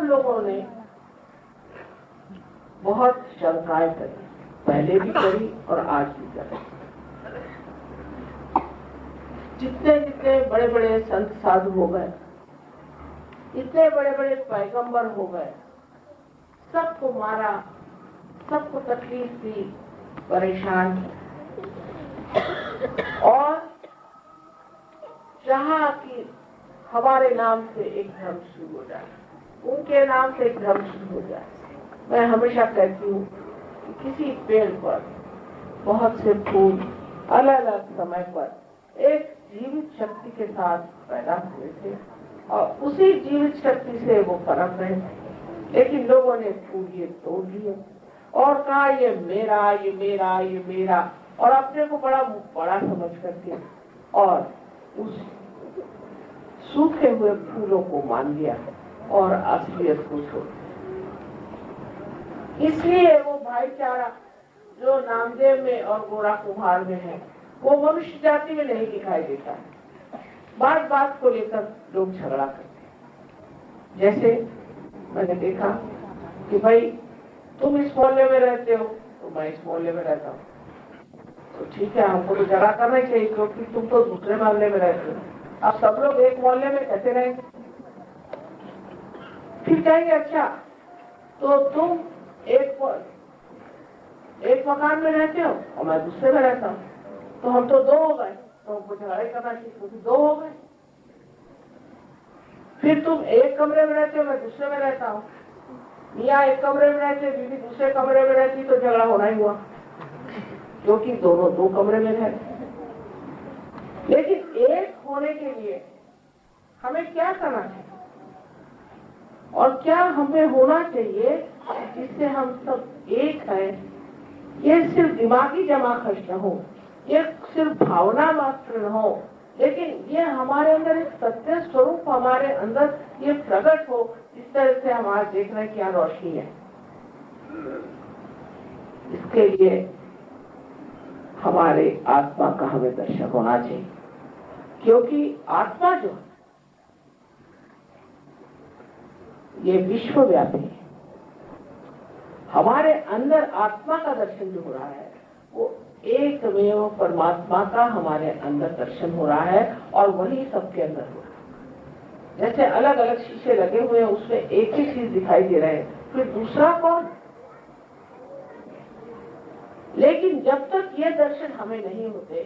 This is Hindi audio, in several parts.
लोगों ने बहुत शंकाएं करी, पहले भी करी और आज भी करी। जितने जितने बड़े बड़े संत साधु हो गए, इतने बड़े बड़े पैगंबर हो गए, सबको मारा, सबको तकलीफ दी, परेशान और चाहा कि हमारे नाम से एक धर्म शुरू हो जाए, उनके नाम से एक धर्म शुरू हो जाए। मैं हमेशा कहती हूँ कि किसी पेड़ पर बहुत से फूल अलग अलग समय पर एक जीवित शक्ति के साथ पैदा हुए थे और उसी जीवित शक्ति से वो पनप रहे थे, लेकिन लोगों ने फूल ये तोड़ दिए और कहा ये मेरा, ये मेरा, ये मेरा, और अपने को बड़ा बड़ा समझ करके और उस सूखे हुए फूलों को मान लिया और असलियत को छोड़ दिया। इसलिए वो भाईचारा जो नामदेव में और गोरा कुम्हार में है, वो मनुष्य जाति में नहीं दिखाई देता है। बात बात को लेकर लोग झगड़ा करते हैं। जैसे मैंने देखा कि भाई तुम इस मोहल्ले में रहते हो तो मैं इस मोहल्ले में रहता हूँ, तो ठीक है, हमको तो झगड़ा करना ही चाहिए क्योंकि तुम तो दूसरे मोहल्ले में रहते हो। अब सब लोग एक मोहल्ले में कैसे रहेंगे? फिर कहेंगे अच्छा तो तुम एक मकान में रहते हो और मैं दूसरे में रहता हूँ, तो हम तो दो हो गए, तो हमको झगड़ा करना चाहिए क्योंकि दो हो गए। फिर तुम एक कमरे में रहते हो, मैं दूसरे में रहता हूँ, मियाँ एक कमरे में रहते, बीवी दूसरे कमरे में रहती, तो झगड़ा होना ही हुआ क्योंकि दोनों दो कमरे में रहते। लेकिन एक होने के लिए हमें क्या करना चाहिए और क्या हमें होना चाहिए जिससे हम सब एक हैं? ये सिर्फ दिमागी जमा खर्च न हो, ये सिर्फ भावना मात्र न हो, लेकिन ये हमारे अंदर एक सत्य स्वरूप हमारे अंदर ये प्रकट हो, इस तरह से हमारे देखने की रोशनी है। इसके लिए हमारे आत्मा का हमें दर्शन होना चाहिए, क्योंकि आत्मा जो है ये विश्वव्यापी है। हमारे अंदर आत्मा का दर्शन जो हो रहा है वो एकमेव परमात्मा का हमारे अंदर दर्शन हो रहा है और वही सबके अंदर हो रहा है। जैसे अलग अलग शीशे लगे हुए हैं, उसमें एक ही चीज दिखाई दे रहे हैं, फिर दूसरा कौन? लेकिन जब तक ये दर्शन हमें नहीं होते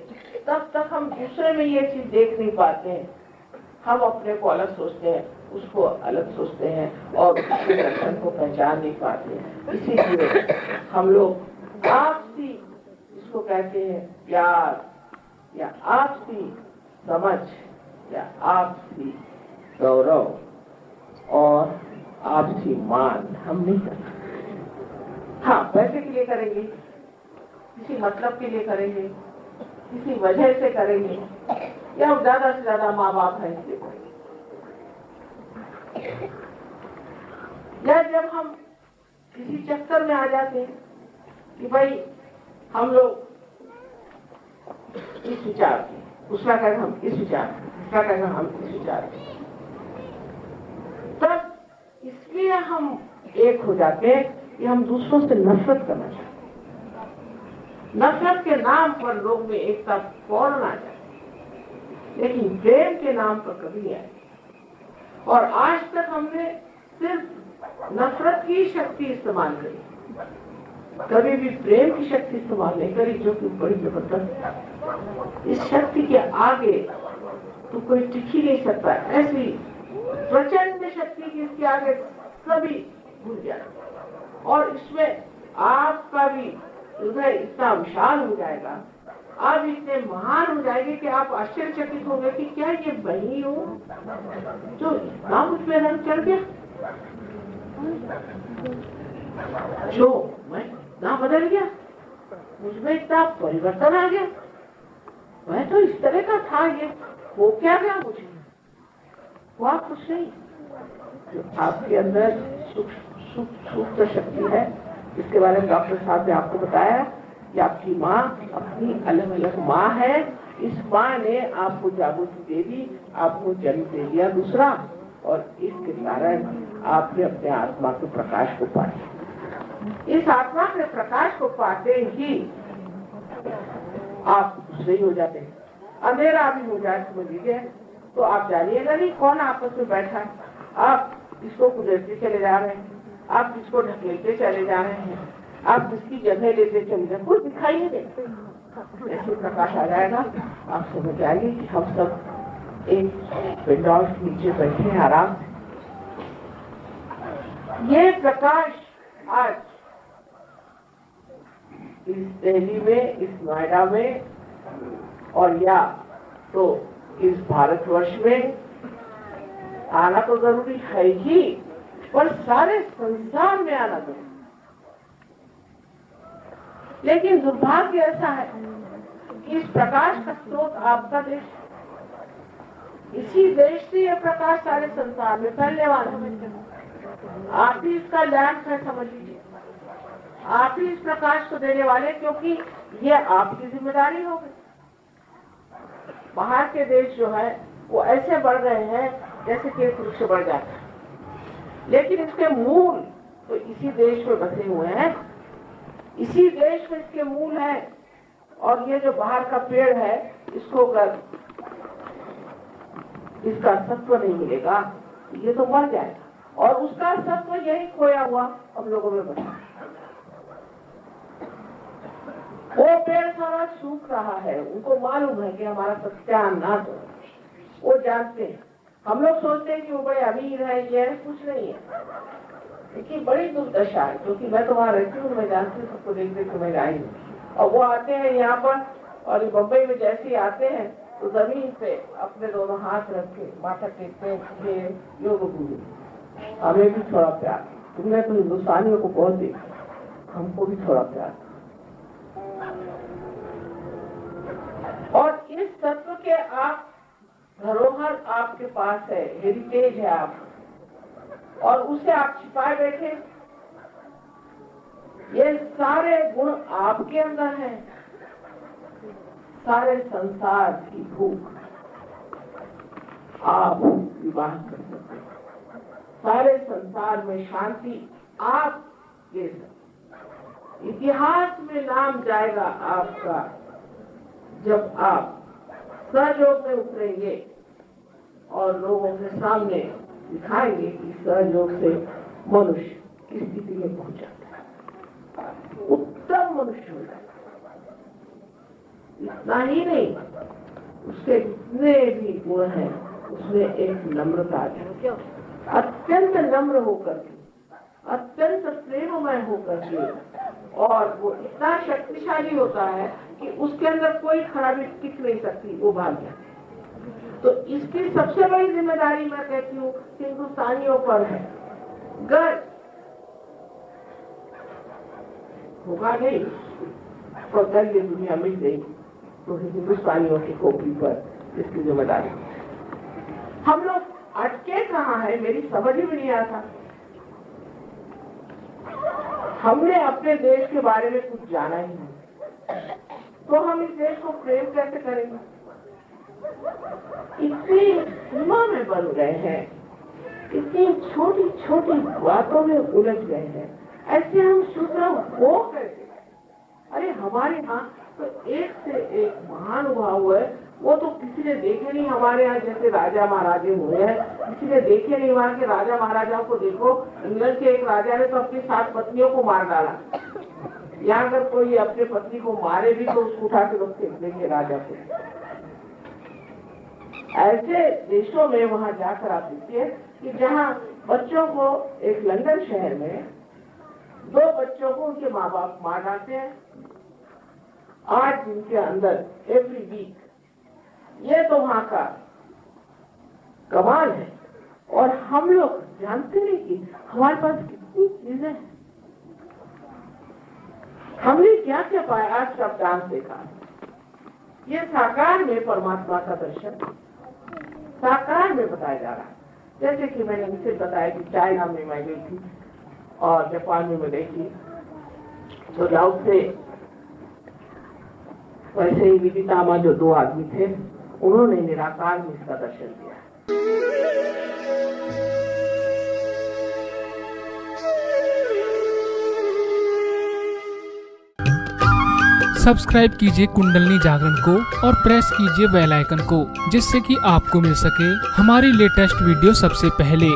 तब तक हम दूसरे में ये चीज देख नहीं पाते हैं। हम अपने को अलग सोचते हैं, उसको अलग सोचते हैं और उसके दर्शन को पहचान नहीं पाते। इसीलिए हम लोग आपसी, इसको कहते हैं प्यार या आपसी समझ या आपसी गौरव और आपसी मान हम नहीं करते। हाँ, पैसे के लिए करेंगे, किसी मतलब के लिए करेंगे, किसी वजह से करेंगे, या ज्यादा से ज्यादा माँ बाप है इसलिए करेंगे। या जब हम किसी चक्कर में आ जाते हैं कि भाई हम लोग इस विचार के, उसका कहना हम इस विचार के, उसका कहना हम इस विचार के, तब इसलिए हम एक हो जाते हैं कि हम दूसरों से नफरत करना चाहते हैं। नफरत के नाम पर लोग में एकता फौरन आ जाए, लेकिन प्रेम के नाम पर कभी नहीं आए। और आज तक हमने सिर्फ नफरत की शक्ति इस्तेमाल करी, कभी भी प्रेम की शक्ति इस्तेमाल नहीं करी, जो कि बड़ी जबरदस्त है। इस शक्ति के आगे तो कोई टिक ही नहीं सकता। ऐसी प्रचंड शक्ति की इसके आगे सभी भूल जाए, और इसमें आपका भी हृदय इतना विशाल हो जाएगा, आप इतने महान हो जाएंगे कि आप आश्चर्यचकित होंगे कि क्या ये वही हो जो इतना मुझ में रंग चढ़ गया, जो मैं इतना बदल गया, मुझमें इतना परिवर्तन आ गया। मैं तो इस तरह का था, ये हो क्या गया मुझे? हुआ कुछ नहीं। जो आपके अंदर सूक्ष्म शक्ति है, इसके बारे में डॉक्टर साहब ने आपको बताया कि आपकी माँ अपनी अलग अलग माँ है। इस माँ ने आपको जागृति दे दी, आपको जन्म दे दिया दूसरा, और इसके कारण आपने अपने आत्मा के प्रकाश को पाया। इस आत्मा के प्रकाश को पाते ही आप सही हो जाते हैं। अंधेरा भी हो जाए समझ लीजिए तो आप जानिएगा नहीं कौन आपस में बैठा है। आप किसको गुजरते चले जा रहे हैं, आप किसको ढकेलते चले जा रहे हैं, आप किसकी जगह लेते चले जाए, कुछ दिखाई नहीं देता। ऐसे प्रकाश आ जाएगा, आप समझ जाएंगे कि हम सब एक विंडोज के नीचे बैठे हैं आराम से। ये प्रकाश आज इस दिल्ली में, इस नोएडा में और या तो इस भारतवर्ष में आना तो जरूरी है ही, पर सारे संसार में आना जरूरी। लेकिन दुर्भाग्य ऐसा है कि इस प्रकाश का स्रोत आपका देश, इसी देश से यह प्रकाश सारे संसार में फैलने वाला है। आप ही इसका लैंप है, समझ लीजिए। आप ही इस प्रकाश को देने वाले, क्योंकि यह आपकी जिम्मेदारी हो गई। बाहर के देश जो है वो ऐसे बढ़ गए हैं जैसे कि वृक्ष बढ़ जाता है, लेकिन इसके मूल तो इसी देश में बसे हुए हैं, इसी देश में इसके मूल है। और ये जो बाहर का पेड़ है, इसको अगर इसका सत्व नहीं मिलेगा ये तो मर जाएगा, और उसका सत्व यही खोया हुआ हम लोगों में बचा। वो पेड़ सारा सूख रहा है, उनको मालूम है कि हमारा सत्यानाश हो, वो जानते हैं। हम लोग सोचते हैं कि वो बड़े अमीर है, ये कुछ नहीं है। लेकिन बड़ी दुर्दशा है, क्योंकि मैं तो वहां रहती हूँ, मैं जानती हूँ, सबको देख देख के मैं आई हूँ। और वो आते हैं यहाँ पर, और बम्बई में जैसे ही आते हैं तो जमीन पे अपने दोनों हाथ रख के माथा टेकते हैं, योग गुरु हमें भी थोड़ा प्यार। तुमने तो हिंदुस्तानियों को बहुत देखा, हमको भी थोड़ा प्यार। और इस तत्व के आप धरोहर आपके पास है, हेरिटेज है आप, और उसे आप छिपाए बैठे। ये सारे गुण आपके अंदर हैं। सारे संसार की भूख आप विवाह कर सकते हैं, सारे संसार में शांति आप ले सकते। इतिहास में नाम जाएगा आपका जब आप सहयोग में उतरेंगे और लोगों के सामने दिखाएंगे कि सहयोग से मनुष्य किस स्थिति में पहुंच जाता है, उत्तम मनुष्य हो जाता है। इतना ही नहीं, उसके जितने भी गुण हैं उसमें एक नम्रता है, अत्यंत नम्र होकर के, अत्यंत प्रेममय होकर के, और वो इतना शक्तिशाली होता है कि उसके अंदर कोई खराबी टिक नहीं सकती, वो भाग जाती है। तो इसकी सबसे बड़ी जिम्मेदारी मैं कहती हूँ हिंदुस्तानियों पर है। गर्व होगा नहीं तो गर्व ये दुनिया मिल गई तो हिंदुस्तानियों की खोपड़ी पर इसकी जिम्मेदारी। हम लोग अटके कहाँ है, मेरी समझ ही नहीं आता। हमने अपने देश के बारे में कुछ जाना ही नहीं, तो हम इस देश को प्रेम कैसे करेंगे? इतनी सीमा में बन गए हैं, इतनी छोटी छोटी बातों में उलझ गए हैं, ऐसे हम सुधर हो कैसे? अरे हमारे यहाँ तो एक से एक महानुभाव है, वो तो किसी ने देखे नहीं। हमारे यहाँ जैसे राजा महाराजे हुए हैं, किसी ने देखे नहीं। वहाँ के राजा महाराजाओं को देखो, इंग्लैंड के एक राजा ने तो अपनी 7 पत्नियों को मार डाला। यहाँ अगर कोई अपने पत्नी को मारे भी तो उसको उठा के लोग फेंक देंगे राजा को। ऐसे देशों में वहाँ जाकर आप देखिए कि जहाँ बच्चों को, एक लंदन शहर में 2 बच्चों को उनके माँ बाप मार डालते हैं 8 दिन के अंदर, एवरी वीक। ये तो वहाँ का कमाल है। और हम लोग जानते नहीं कि हमारे पास कितनी चीजें हैं, हमने क्या क्या पाया। आज सब डांस देखा, ये साकार में परमात्मा का दर्शन साकार में बताया जा रहा है। जैसे कि मैंने उनसे बताया कि चाइना में मैं गई थी और जापान में मैं गई थी, तो लाओ से वैसे ही विदितामा जो 2 आदमी थे, उन्होंने निराकार में इसका दर्शन दिया। सब्सक्राइब कीजिए कुंडलनी जागरण को और प्रेस कीजिए बेल आइकन को, जिससे कि आपको मिल सके हमारी लेटेस्ट वीडियो सबसे पहले।